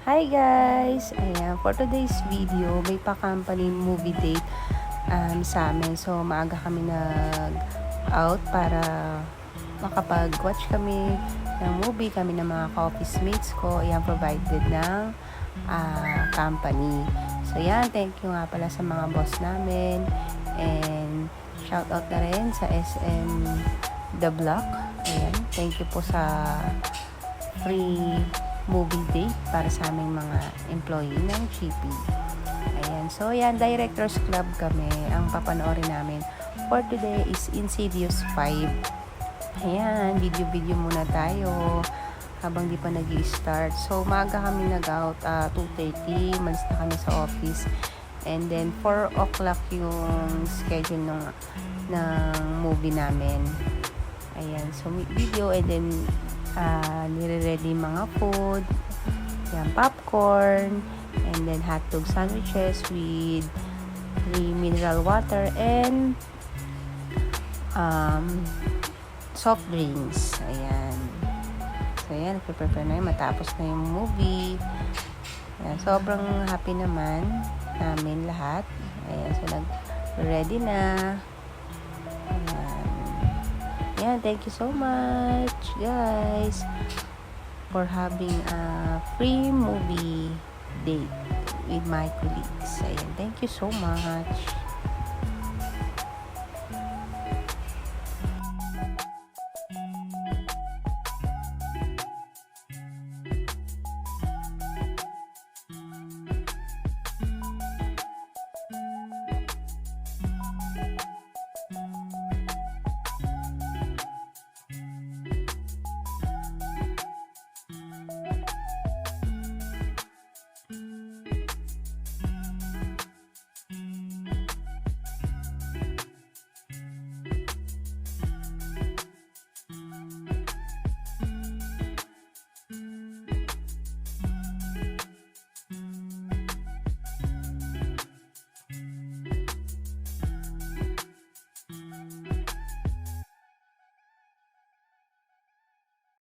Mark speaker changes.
Speaker 1: Hi guys! Ayan, for today's video, may pa-company movie date sa amin. So, maaga kami nag-out para makapag-watch kami ng movie. Kami ng mga office mates ko. Ayan, provided ng company. So, yan, thank you nga pala sa mga boss namin. And, shout out na rin sa SM The Block. Ayan, thank you po sa free movie date para sa aming mga employee ng GP. Ayan. So, yan. Directors Club kami. Ang papanoorin namin for today is Insidious 5. Ayan. Video-video muna tayo habang di pa nag-i-start. So, maaga kami nag-out. 2:30. Malis na kami sa office. And then, 4 o'clock yung schedule ng movie namin. Ayan. So, video and then nire-ready mga food, yan, popcorn, and then hotdog sandwiches with free mineral water and soft drinks. Ayan. So, ayan, prepare na yun. Matapos na yung movie. Ayan, sobrang happy naman namin lahat. Ayan, so nag-ready na. Ayan, thank you so much, guys, for having a free movie date with my colleagues. Ayan, thank you so much.